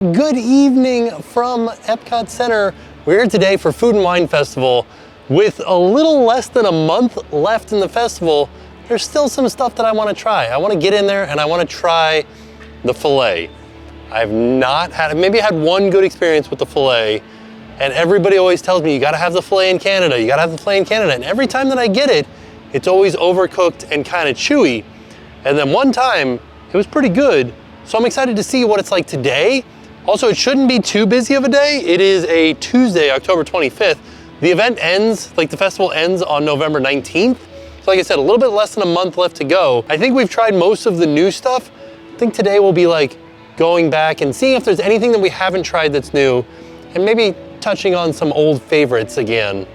Good evening from EPCOT Center. We're here today for Food and Wine Festival. With a little less than a month left in the festival, there's still some stuff that I want to try. I want to get in there and I want to try the filet. I've not had, maybe I had one good experience with the filet, and everybody always tells me you got to have the filet in Canada, you got to have the filet in Canada. And every time that I get it, it's always overcooked and kind of chewy. And then one time it was pretty good. So I'm excited to see what it's like today. Also, it shouldn't be too busy of a day. It is a Tuesday, October 25th. The event ends, like the festival ends on November 19th. So like I said, a little bit less than a month left to go. I think we've tried most of the new stuff. I think today will be like going back and seeing if there's anything that we haven't tried that's new, and maybe touching on some old favorites again.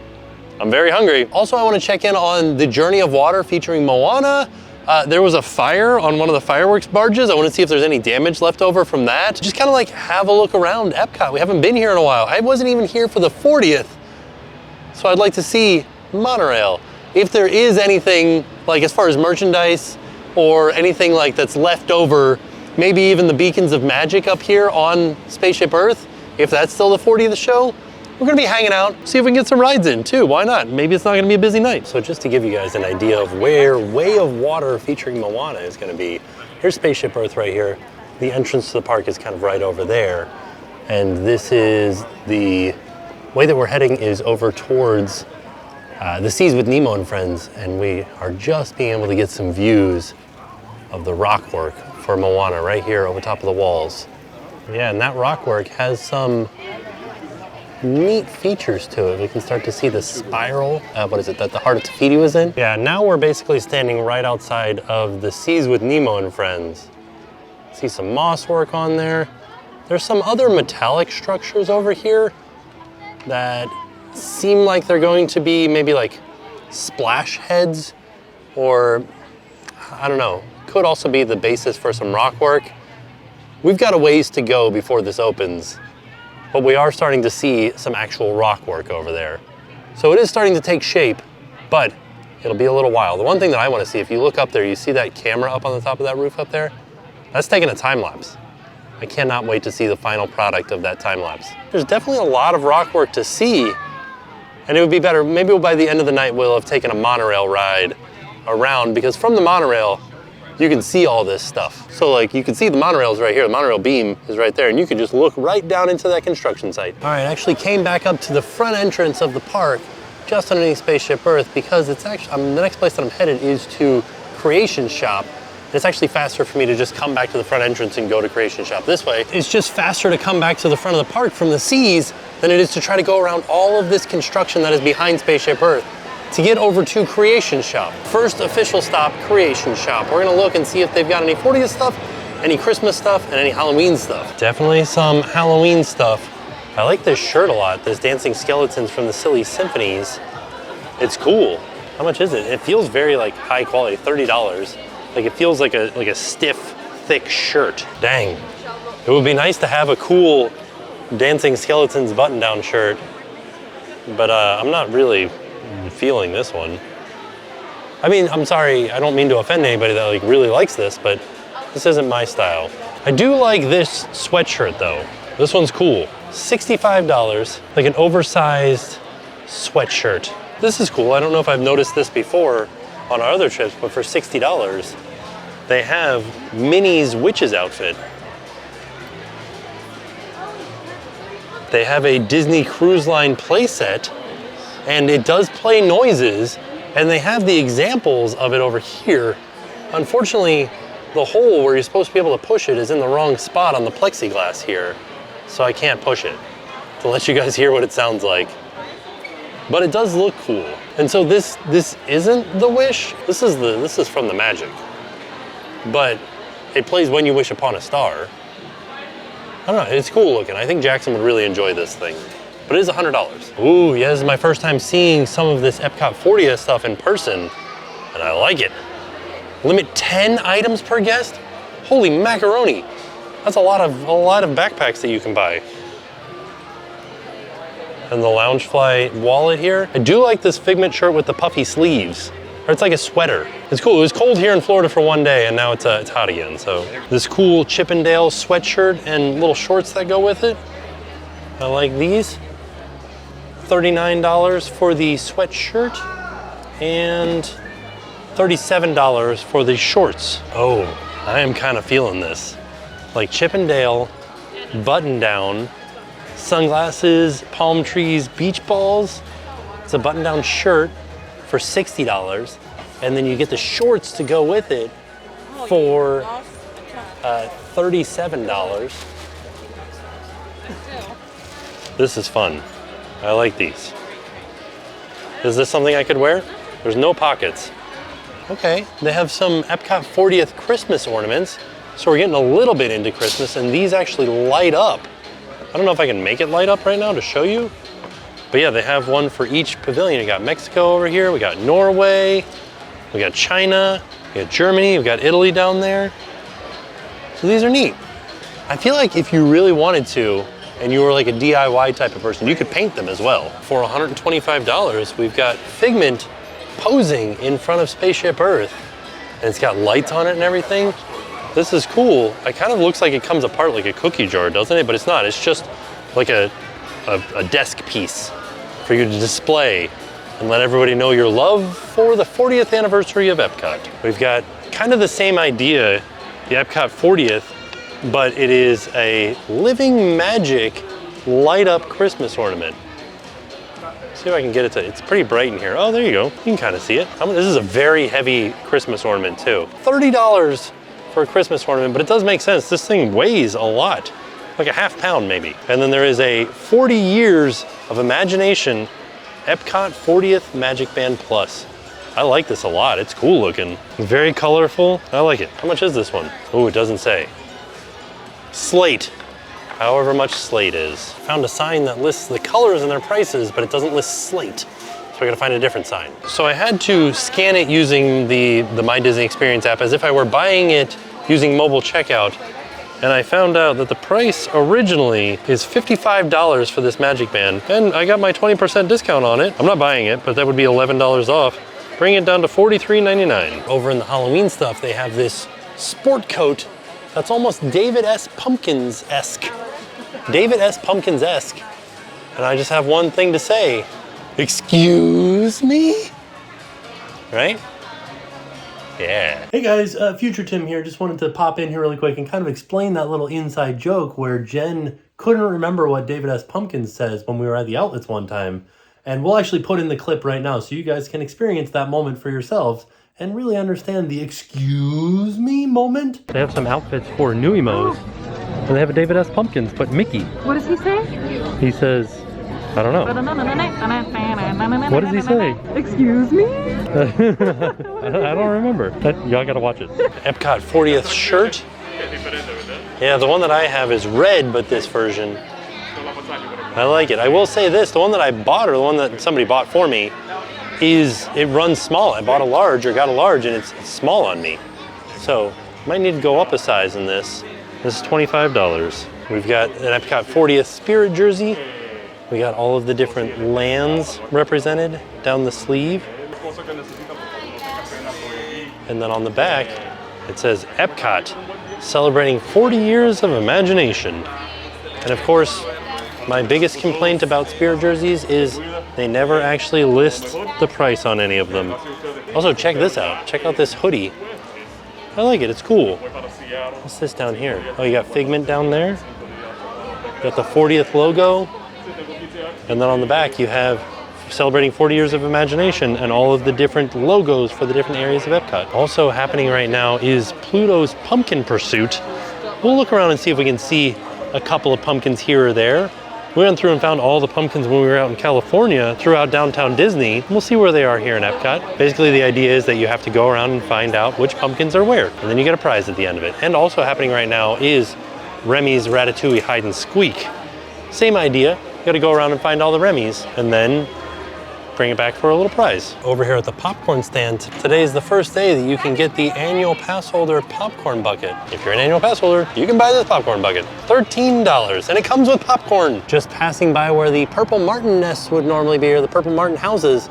I'm very hungry. Also, I want to check in on the Journey of Water featuring Moana. There was a fire on one of the fireworks barges. I want to see if there's any damage left over from that. Just kind of like have a look around Epcot. We haven't been here in a while. I wasn't even here for the 40th. So I'd like to see monorail. If there is anything like as far as merchandise or anything like that's left over, maybe even the beacons of magic up here on Spaceship Earth, if that's still the 40th show, we're gonna be hanging out, see if we can get some rides in too. Why not? Maybe it's not gonna be a busy night. So just to give you guys an idea of where Way of Water featuring Moana is gonna be, here's Spaceship Earth right here. The entrance to the park is kind of right over there. And this is the way that we're heading is over towards the Seas with Nemo and Friends. And we are just being able to get some views of the rock work for Moana right here over top of the walls. Yeah, and that rock work has some neat features to it. We can start to see the spiral, what is it, that the Heart of Te was in? Yeah, now we're basically standing right outside of the Seas with Nemo and Friends. See some moss work on there. There's some other metallic structures over here that seem like they're going to be maybe like splash heads, or I don't know, could also be the basis for some rock work. We've got a ways to go before this opens, but we are starting to see some actual rock work over there. So it is starting to take shape, but it'll be a little while. The one thing that I want to see, if you look up there, you see that camera up on the top of that roof up there? That's taking a time lapse. I cannot wait to see the final product of that time lapse. There's definitely a lot of rock work to see, and it would be better, maybe by the end of the night we'll have taken a monorail ride around, because from the monorail, you can see all this stuff. So like you can see the monorails right here, the monorail beam is right there, and you can just look right down into that construction site. All right, I actually came back up to the front entrance of the park, just underneath Spaceship Earth, because it's actually, the next place that I'm headed is to Creation Shop. And it's actually faster for me to just come back to the front entrance and go to Creation Shop this way. It's just faster to come back to the front of the park from the seas than it is to try to go around all of this construction that is behind Spaceship Earth to get over to Creation Shop. First official stop, Creation Shop. We're gonna look and see if they've got any 40th stuff, any Christmas stuff, and any Halloween stuff. Definitely some Halloween stuff. I like this shirt a lot, this Dancing Skeletons from the Silly Symphonies. It's cool. How much is it? It feels very like high quality, $30. Like it feels like a stiff, thick shirt. Dang. It would be nice to have a cool Dancing Skeletons button-down shirt, but I'm not really feeling this one. I mean, I'm sorry, I don't mean to offend anybody that like really likes this, but this isn't my style. I do like this sweatshirt though. This one's cool. $65, like an oversized sweatshirt. This is cool. I don't know if I've noticed this before on our other trips, but for $60, they have Minnie's witch's outfit. They have a Disney Cruise Line playset, and it does play noises, and they have the examples of it over here. Unfortunately, the hole where you're supposed to be able to push it is in the wrong spot on the plexiglass here, so I can't push it to let you guys hear what it sounds like. But it does look cool. And so this isn't the Wish. This is from the Magic. But it plays When You Wish Upon a Star. I don't know, it's cool looking. I think Jackson would really enjoy this thing. But it is $100. Ooh, yeah, this is my first time seeing some of this Epcot 40th stuff in person, and I like it. Limit 10 items per guest? Holy macaroni. That's a lot of backpacks that you can buy. And the Loungefly wallet here. I do like this Figment shirt with the puffy sleeves. Or it's like a sweater. It's cool. It was cold here in Florida for one day, and now it's hot again. So this cool Chippendale sweatshirt and little shorts that go with it. I like these. $39 for the sweatshirt and $37 for the shorts. Oh, I am kind of feeling this. Like Chippendale, button down, sunglasses, palm trees, beach balls. It's a button down shirt for $60, and then you get the shorts to go with it for $37. This is fun. I like these. Is this something I could wear? There's no pockets. Okay, they have some EPCOT 40th Christmas ornaments, so we're getting a little bit into Christmas, and these actually light up. I don't know if I can make it light up right now to show you. But yeah, they have one for each pavilion. We got Mexico over here, we got Norway, we got China, we got Germany, we got Italy down there. So these are neat. I feel like if you really wanted to, and you were like a DIY type of person, you could paint them as well. For $125, we've got Figment posing in front of Spaceship Earth, and it's got lights on it and everything. This is cool. It kind of looks like it comes apart like a cookie jar, doesn't it? But it's not, it's just like a desk piece for you to display and let everybody know your love for the 40th anniversary of EPCOT. We've got kind of the same idea, the EPCOT 40th, but it is a living magic light up Christmas ornament. See if I can get it to, it's pretty bright in here. Oh, there you go. You can kind of see it. This is a very heavy Christmas ornament too. $30 for a Christmas ornament, but it does make sense. This thing weighs a lot. Like a half pound maybe. And then there is a 40 years of imagination EPCOT 40th Magic Band Plus. I like this a lot. It's cool looking. Very colorful. I like it. How much is this one? Oh, it doesn't say. Slate. However much slate is. Found a sign that lists the colors and their prices, but it doesn't list slate. So I gotta find a different sign. So I had to scan it using the My Disney Experience app as if I were buying it using mobile checkout. And I found out that the price originally is $55 for this Magic Band, and I got my 20% discount on it. I'm not buying it, but that would be $11 off. Bring it down to $43.99. Over in the Halloween stuff, they have this sport coat that's almost David S. Pumpkins-esque. David S. Pumpkins-esque. And I just have one thing to say. Excuse me? Right? Yeah. Hey guys, Future Tim here. Just wanted to pop in here really quick and kind of explain that little inside joke where Jen couldn't remember what David S. Pumpkins says when we were at the outlets one time. And we'll actually put in the clip right now so you guys can experience that moment for yourselves and really understand the excuse me moment. They have some outfits for new emos. And they have a David S. Pumpkins, but Mickey. What does he say? He says, I don't know. What does he say? Excuse me? I don't remember. Y'all gotta watch it. EPCOT 40th shirt. Yeah, the one that I have is red, but this version. I like it. I will say this, the one that I bought, or the one that somebody bought for me, it runs small. I bought a large, or got a large, and it's small on me. So, might need to go up a size in this. This is $25. We've got an EPCOT 40th Spirit jersey. We got all of the different lands represented down the sleeve. And then on the back, it says EPCOT, celebrating 40 years of imagination. And of course, my biggest complaint about Spirit jerseys is they never actually list the price on any of them. Also, check this out. Check out this hoodie. I like it, it's cool. What's this down here? Oh, you got Figment down there. You got the 40th logo. And then on the back, you have celebrating 40 years of imagination and all of the different logos for the different areas of EPCOT. Also happening right now is Pluto's Pumpkin Pursuit. We'll look around and see if we can see a couple of pumpkins here or there. We went through and found all the pumpkins when we were out in California throughout downtown Disney. We'll see where they are here in EPCOT. Basically, the idea is that you have to go around and find out which pumpkins are where, and then you get a prize at the end of it. And also happening right now is Remy's Ratatouille Hide and Squeak. Same idea, you gotta go around and find all the Remys, and then bring it back for a little prize. Over here at the popcorn stand, today is the first day that you can get the annual pass holder popcorn bucket. If you're an annual pass holder, you can buy this popcorn bucket. $13, and it comes with popcorn. Just passing by where the purple martin nests would normally be, or the purple martin houses,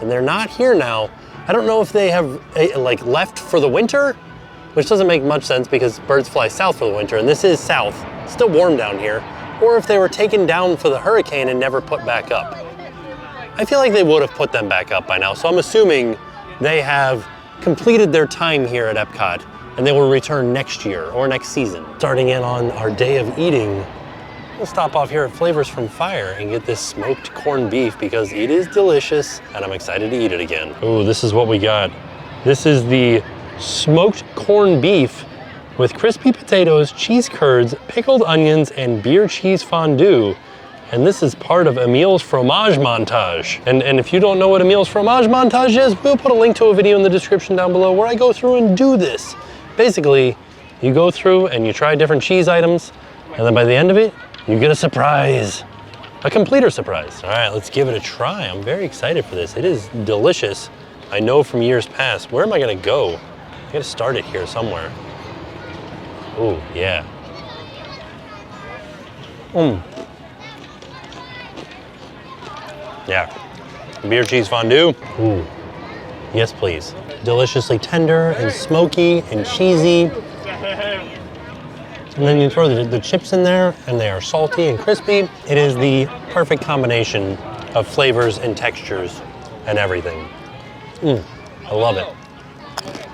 and they're not here now. I don't know if they have like left for the winter, which doesn't make much sense because birds fly south for the winter, and this is south, still warm down here, or if they were taken down for the hurricane and never put back up. I feel like they would have put them back up by now, so I'm assuming they have completed their time here at EPCOT and they will return next year or next season. Starting in on our day of eating, we'll stop off here at Flavors from Fire and get this smoked corned beef because it is delicious and I'm excited to eat it again. Oh, this is what we got. This is the smoked corned beef with crispy potatoes, cheese curds, pickled onions, and beer cheese fondue. And this is part of Emil's fromage montage. And if you don't know what Emil's fromage montage is, we'll put a link to a video in the description down below where I go through and do this. Basically, you go through and you try different cheese items, and then by the end of it, you get a surprise. A completer surprise. All right, let's give it a try. I'm very excited for this. It is delicious. I know from years past. Where am I gonna go? I gotta start it here somewhere. Oh, yeah. Yeah, beer cheese fondue. Ooh, yes please. Deliciously tender and smoky and cheesy. And then you throw the chips in there and they are salty and crispy. It is the perfect combination of flavors and textures and everything. I love it.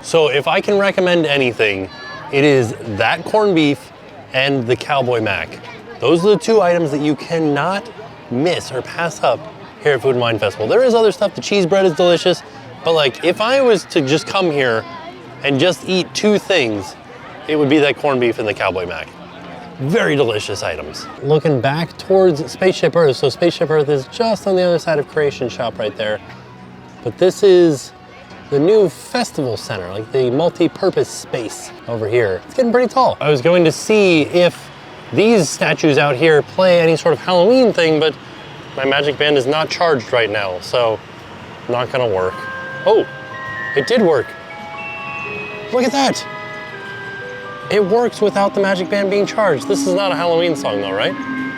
So if I can recommend anything, it is that corned beef and the Cowboy Mac. Those are the two items that you cannot miss or pass up here at Food and Wine Festival. There is other stuff, the cheese bread is delicious, but like if I was to just come here and just eat two things, it would be that corned beef and the Cowboy Mac. Very delicious items. Looking back towards Spaceship Earth, so Spaceship Earth is just on the other side of Creation Shop right there, but this is the new festival center, like the multi-purpose space over here. It's getting pretty tall. I was going to see if these statues out here play any sort of Halloween thing, but my Magic Band is not charged right now, so not gonna work. Oh, it did work. Look at that. It works without the Magic Band being charged. This is not a Halloween song though, right?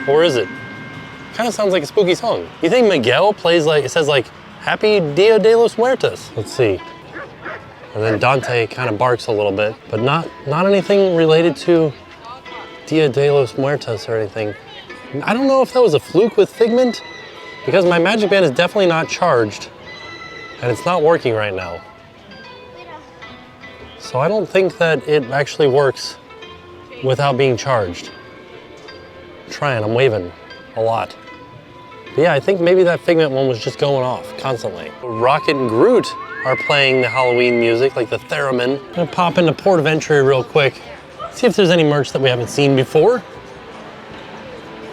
Or is it? Kind of sounds like a spooky song. You think Miguel plays like, it says like, Happy Dia de los Muertos. Let's see. And then Dante kind of barks a little bit, but not anything related to Dia de los Muertos or anything. I don't know if that was a fluke with Figment, because my Magic Band is definitely not charged, and it's not working right now. So I don't think that it actually works without being charged. I'm trying, I'm waving a lot. But yeah, I think maybe that Figment one was just going off constantly. Rocket and Groot are playing the Halloween music, like the theremin. I'm gonna pop into Port of Entry real quick, see if there's any merch that we haven't seen before.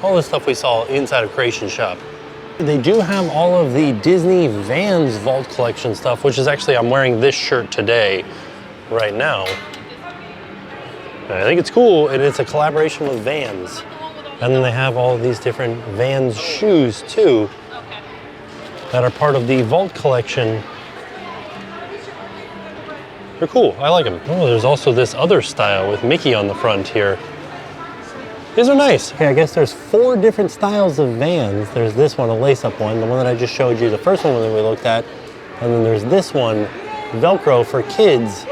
All the stuff we saw inside of Creation Shop. They do have all of the Disney Vans Vault Collection stuff, which is actually, I'm wearing this shirt today, right now. And I think it's cool, and it's a collaboration with Vans. And then they have all of these different Vans shoes too, that are part of the Vault Collection. They're cool, I like them. Oh, there's also this other style with Mickey on the front here. These are nice. Okay, I guess there's 4 different styles of Vans. There's this one, a lace-up one, the one that I just showed you, the first one that we looked at. And then there's this one, Velcro for kids.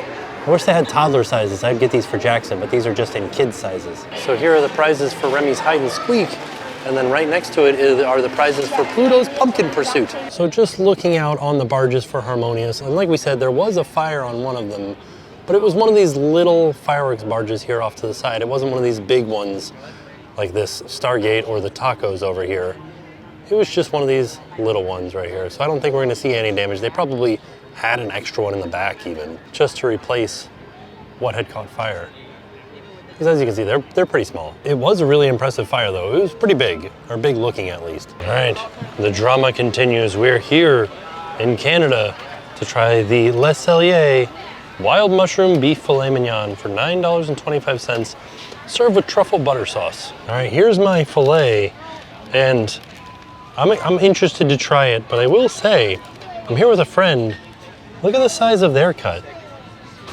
I wish they had toddler sizes. I'd get these for Jackson, but these are just in kids sizes. So here are the prizes for Remy's Hide and Squeak. And then right next to it are the prizes for Pluto's Pumpkin Pursuit. So just looking out on the barges for Harmonious, and like we said, there was a fire on one of them, but it was one of these little fireworks barges here off to the side. It wasn't one of these big ones like this Stargate or the tacos over here. It was just one of these little ones right here. So I don't think we're gonna see any damage. They probably had an extra one in the back even, just to replace what had caught fire. Because as you can see, they're pretty small. It was a really impressive fire though. It was pretty big, or big looking at least. All right, the drama continues. We're here in Canada to try the Les Celliers Wild Mushroom Beef Filet Mignon for $9.25, served with truffle butter sauce. All right, here's my filet, and I'm interested to try it, but I will say, I'm here with a friend. Look at the size of their cut.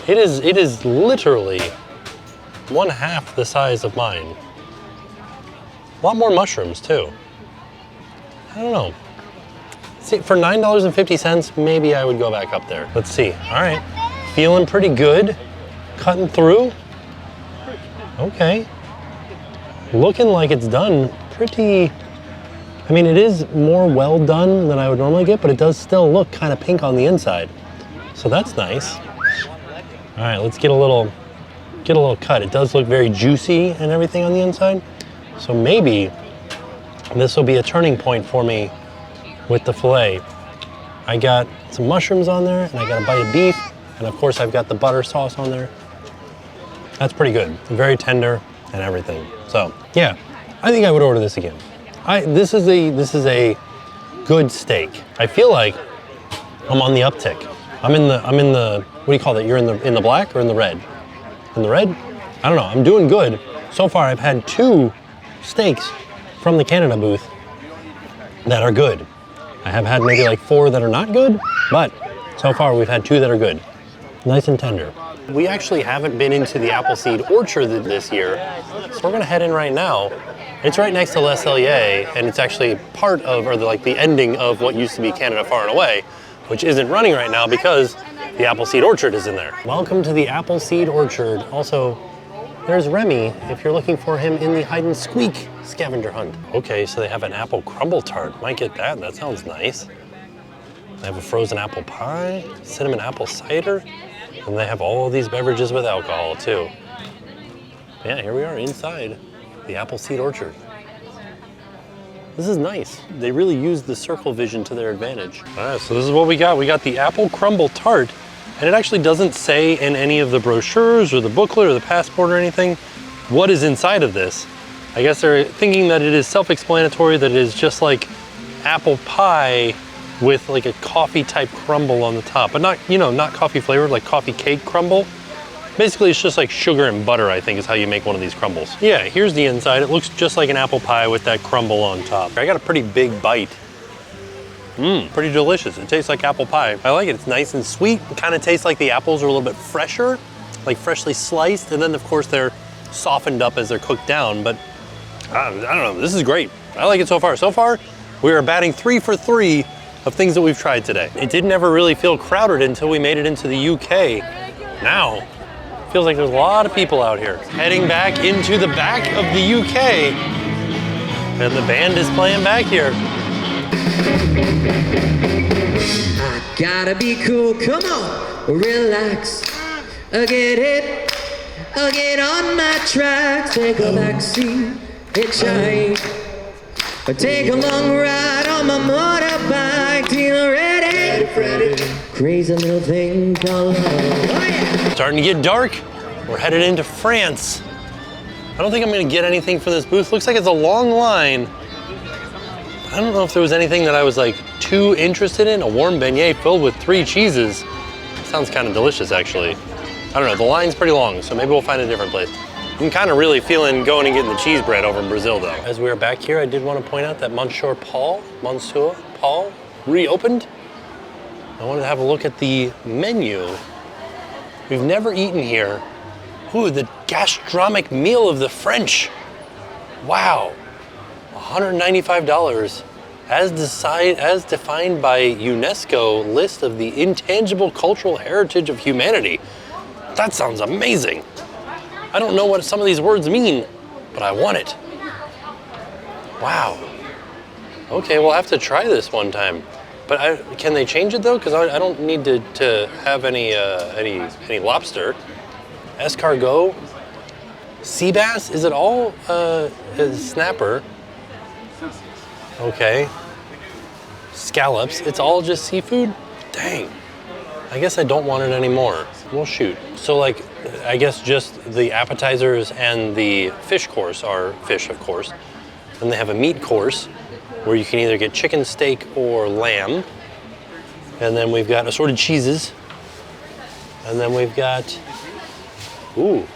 It is literally 1/2 the size of mine. A lot more mushrooms too. I don't know. See, for $9.50, maybe I would go back up there. Let's see. All right, feeling pretty good. Cutting through. Okay. Looking like it's done pretty, I mean, it is more well done than I would normally get, but it does still look kind of pink on the inside. So that's nice. All right, let's get a little cut. It does look very juicy and everything on the inside. So maybe this will be a turning point for me with the filet. I got some mushrooms on there, and I got a bite of beef, and of course I've got the butter sauce on there. That's pretty good. Very tender and everything. So yeah, I think I would order this again. This is a good steak. I feel like I'm on the uptick. I'm in the what do you call it? You're in the black or in the red? In the red? I don't know. I'm doing good. So far I've had 2 steaks from the Canada booth that are good. I have had maybe like 4 that are not good, but so far we've had 2 that are good. Nice and tender. We actually haven't been into the Appleseed Orchard this year, so we're gonna head in right now. It's right next to Les Celliers, and it's actually part of, or the ending of what used to be Canada Far and Away, which isn't running right now because the Appleseed Orchard is in there. Welcome to the Appleseed Orchard. Also, there's Remy, if you're looking for him in the hide and squeak scavenger hunt. Okay, so they have an apple crumble tart. Might get that, that sounds nice. They have a frozen apple pie, cinnamon apple cider, and they have all of these beverages with alcohol too. Yeah, here we are inside the Appleseed Orchard. This is nice. They really used the circle vision to their advantage. All right, so this is what we got. We got the apple crumble tart, and it actually doesn't say in any of the brochures or the booklet or the passport or anything what is inside of this. I guess they're thinking that it is self-explanatory, that it is just like apple pie with like a coffee type crumble on the top, but not, you know, not coffee flavored, like coffee cake crumble. Basically, it's just like sugar and butter, I think, is how you make one of these crumbles. Yeah, here's the inside. It looks just like an apple pie with that crumble on top. I got a pretty big bite. Pretty delicious. It tastes like apple pie. I like it. It's nice and sweet. It kind of tastes like the apples are a little bit fresher, like freshly sliced, and then of course they're softened up as they're cooked down, but I don't know, this is great. I like it so far. So far, we are batting 3 for 3 of things that we've tried today. It didn't ever really feel crowded until we made it into the UK. Now, feels like there's a lot of people out here. Heading back into the back of the UK, and the band is playing back here. I gotta be cool, come on, relax. I get it, I'll get on my tracks. Take a backseat, hitchhike. Or take a long ride on my motorbike till I'm ready. Crazy little thing called love. Oh yeah! Starting to get dark. We're headed into France. I don't think I'm gonna get anything for this booth. Looks like it's a long line. I don't know if there was anything that I was like too interested in. A warm beignet filled with 3 cheeses. Sounds kind of delicious, actually. I don't know, the line's pretty long, so maybe we'll find a different place. I'm kind of really feeling going and getting the cheese bread over in Brazil, though. As we are back here, I did want to point out that Monsieur Paul reopened. I wanted to have a look at the menu. We've never eaten here. Ooh, the gastronomic meal of the French. Wow, $195 as defined by UNESCO list of the intangible cultural heritage of humanity. That sounds amazing. I don't know what some of these words mean, but I want it. Wow. Okay, we'll have to try this one time. But can they change it though? Because I don't need to have any lobster. Escargot, sea bass. Is it all snapper? Okay. Scallops. It's all just seafood. Dang. I guess I don't want it anymore. Well, shoot. So like, I guess just the appetizers and the fish course are fish, of course. Then they have a meat course where you can either get chicken, steak, or lamb. And then we've got assorted cheeses. And then we've got, ooh,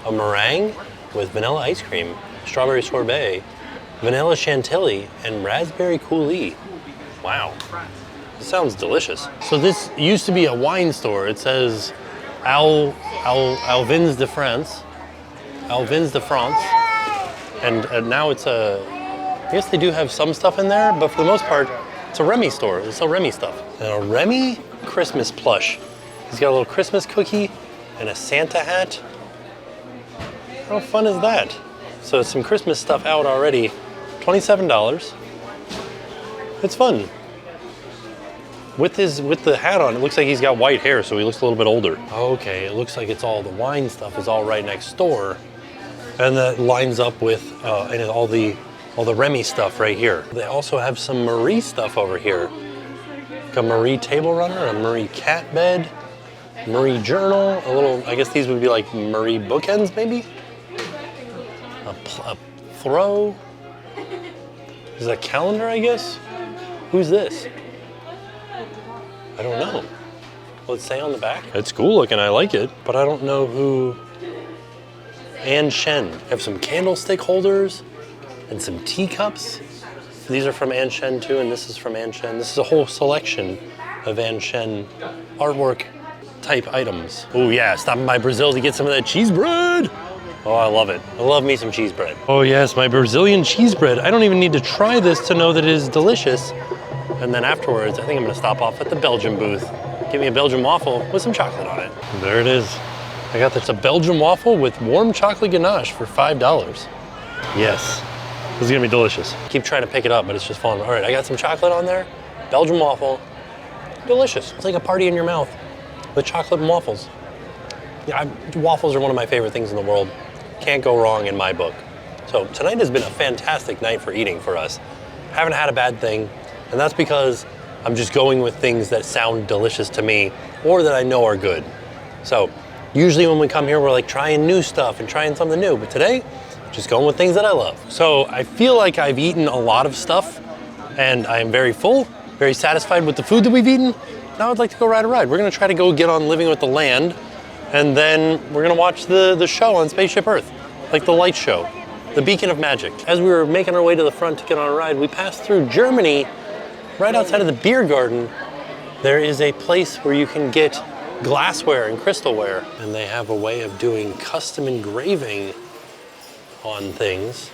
a meringue with vanilla ice cream, strawberry sorbet, vanilla chantilly, and raspberry coulis. Wow. This sounds delicious. So this used to be a wine store. It says Vins de France. Vins de France. And now it's I guess they do have some stuff in there, but for the most part, It's a Remy store. They sell Remy stuff. And a Remy Christmas plush. He's got a little Christmas cookie and a Santa hat. How fun is that? So it's some Christmas stuff out already. $27. It's fun. With the hat on, it looks like he's got white hair, so he looks a little bit older. Okay, it looks like it's all the wine stuff is all right next door. And that lines up with and all the Remy stuff right here. They also have some Marie stuff over here. Like a Marie table runner, a Marie cat bed, Marie journal, a little, I guess these would be like Marie bookends maybe? A throw. Is that a calendar, I guess? Who's this? I don't know. Will it say on the back? It's cool looking, I like it, but I don't know who. Ann Shen. I have some candlestick holders and some teacups. These are from Ann Shen too, and this is from Ann Shen. This is a whole selection of Ann Shen artwork type items. Oh yeah, stopping by Brazil to get some of that cheese bread. Oh, I love it. I love me some cheese bread. Oh yes, my Brazilian cheese bread. I don't even need to try this to know that it is delicious. And then afterwards, I think I'm gonna stop off at the Belgian booth. Get me a Belgian waffle with some chocolate on it. There it is. I got this, a Belgian waffle with warm chocolate ganache for $5. Yes, this is gonna be delicious. Keep trying to pick it up, but it's just falling. All right, I got some chocolate on there. Belgian waffle, delicious. It's like a party in your mouth with chocolate and waffles. Yeah, waffles are one of my favorite things in the world. Can't go wrong in my book. So tonight has been a fantastic night for eating for us. Haven't had a bad thing, and that's because I'm just going with things that sound delicious to me or that I know are good. So usually when we come here, we're like trying new stuff and trying something new, but today, just going with things that I love. So I feel like I've eaten a lot of stuff and I am very full, very satisfied with the food that we've eaten. Now I'd like to go ride a ride. We're gonna try to go get on Living with the Land, and then we're gonna watch the show on Spaceship Earth, like the light show, the Beacon of Magic. As we were making our way to the front to get on a ride, we passed through Germany. Right outside of the beer garden, there is a place where you can get glassware and crystalware, and they have a way of doing custom engraving on things.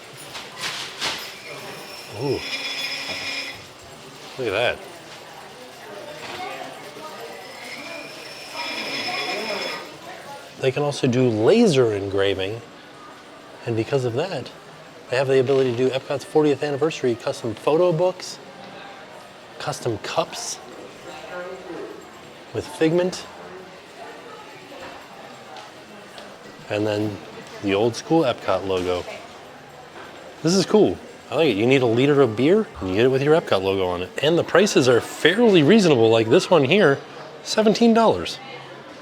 Ooh, look at that. They can also do laser engraving, and because of that, they have the ability to do Epcot's 40th anniversary custom photo books, custom cups with figment, and then the old school Epcot logo. This is cool. I like it. You need a liter of beer, and you get it with your Epcot logo on it. And the prices are fairly reasonable, like this one here, $17.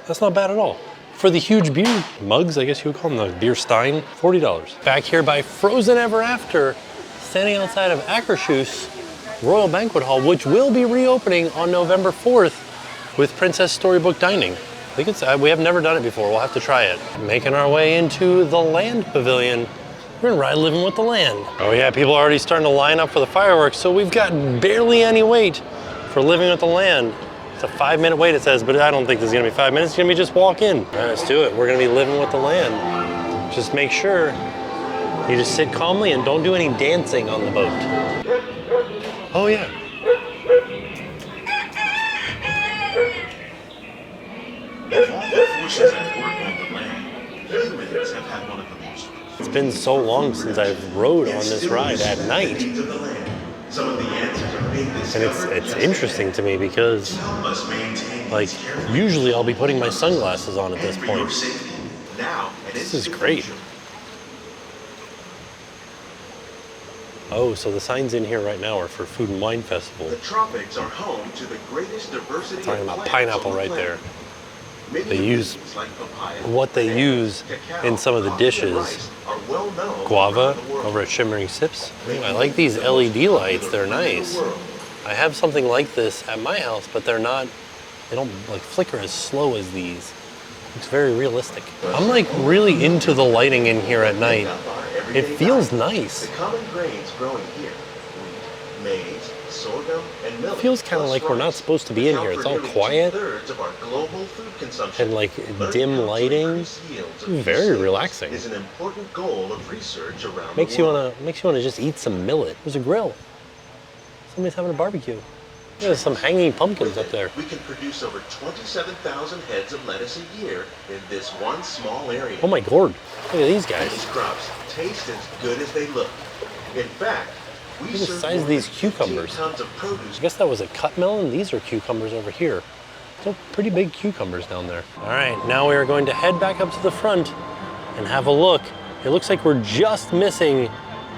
That's not bad at all. For the huge beer mugs, I guess you would call them the beer stein, $40. Back here by Frozen Ever After, standing outside of Akershus Royal Banquet Hall, which will be reopening on November 4th with Princess Storybook Dining. I think it's, we have never done it before. We'll have to try it. Making our way into the Land Pavilion. We're gonna ride Living with the Land. Oh yeah, people are already starting to line up for the fireworks, so we've got barely any wait for Living with the Land. It's a 5-minute wait, it says, but I don't think this is gonna be 5 minutes. It's gonna be just walk in. All right, let's do it. We're gonna be living with the land. Just make sure you just sit calmly and don't do any dancing on the boat. Oh yeah. It's been so long since I've rode on this ride at night. And it's interesting to me because, like, usually I'll be putting my sunglasses on at this point. This is great. Oh, so the signs in here right now are for Food and Wine Festival. The tropics are home to the greatest diversity talking of about plants pineapple on the right there. planet. Many They use like papaya, what they banana, use cacao, in some of the coffee, and dishes. rice are well known Guava around the world. over at Shimmering Sips. Ooh, I like these LED lights, they're nice. I have something like this at my house, but they're not, they don't like flicker as slow as these. It's very realistic. I'm like really into the lighting in here at night. It feels nice. The common grains growing here, wheat, maize, sorghum, and millet. It feels kind of like we're not supposed to be in here. It's all quiet Of our global food consumption. and like dim lighting. Very relaxing. Is an important goal of research around Makes the you world. wanna just eat some millet. There's a grill. Somebody's having a barbecue. There's some hanging pumpkins up there. We can produce over 27,000 heads of lettuce a year in this one small area. Oh my lord, look at these And guys. these crops taste as good as they look. In fact, we Look at the serve size of more these than 15 cucumbers. tons of produce. I guess that was a cut melon. These are cucumbers over here. Still pretty big cucumbers down there. All right, now we are going to head back up to the front and have a look. It looks like we're just missing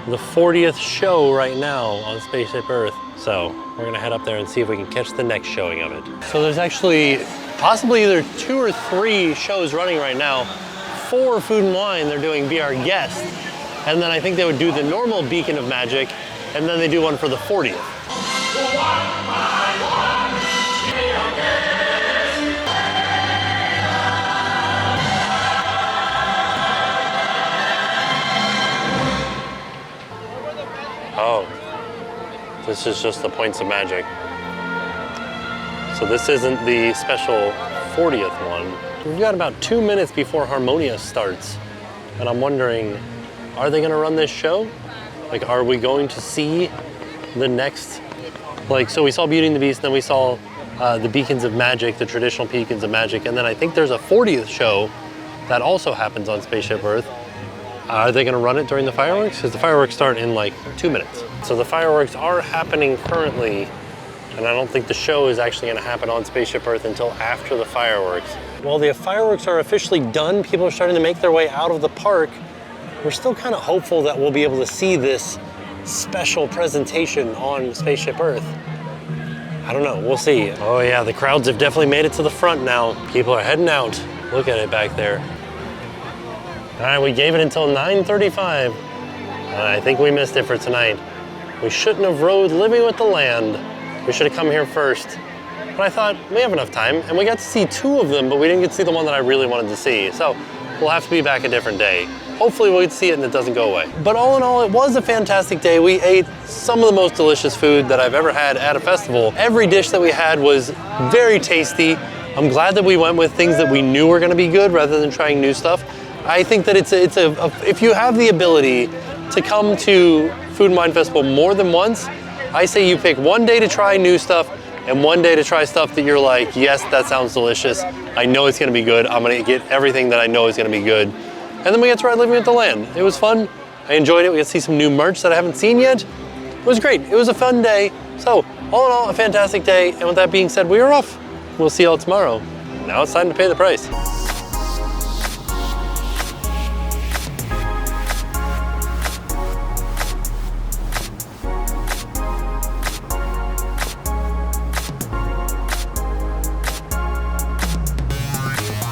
the 40th show right now on Spaceship Earth. So we're gonna head up there and see if we can catch the next showing of it. So there's actually possibly either 2 or 3 shows running right now. For Food and Wine, they're doing Be Our Guest. And then I think they would do the normal Beacon of Magic, and then they do one for the 40th. Oh, this is just the Points of Magic. So this isn't the special 40th one. We've got about 2 minutes before Harmonia starts, and I'm wondering, are they gonna run this show? Like, are we going to see the next, like, so we saw Beauty and the Beast, and then we saw the Beacons of Magic, the traditional Beacons of Magic, and then I think there's a 40th show that also happens on Spaceship Earth. Are they gonna run it during the fireworks? Because the fireworks start in like 2 minutes. So the fireworks are happening currently, and I don't think the show is actually gonna happen on Spaceship Earth until after the fireworks. While the fireworks are officially done, people are starting to make their way out of the park. We're still kind of hopeful that we'll be able to see this special presentation on Spaceship Earth. I don't know, we'll see. Oh yeah, the crowds have definitely made it to the front now. People are heading out. Look at it back there. All right, we gave it until 9:35. I think we missed it for tonight. We shouldn't have rode Living with the Land. We should have come here first. But I thought, we have enough time, and we got to see 2 of them, but we didn't get to see the one that I really wanted to see. So we'll have to be back a different day. Hopefully we'll get to see it and it doesn't go away. But all in all, it was a fantastic day. We ate some of the most delicious food that I've ever had at a festival. Every dish that we had was very tasty. I'm glad that we went with things that we knew were gonna be good rather than trying new stuff. I think that if you have the ability to come to Food and Wine Festival more than once, I say you pick one day to try new stuff and one day to try stuff that you're like, yes, that sounds delicious. I know it's gonna be good. I'm gonna get everything that I know is gonna be good. And then we got to ride Living with the Land. It was fun. I enjoyed it. We got to see some new merch that I haven't seen yet. It was great. It was a fun day. So all in all, a fantastic day. And with that being said, we are off. We'll see y'all tomorrow. Now it's time to pay the price.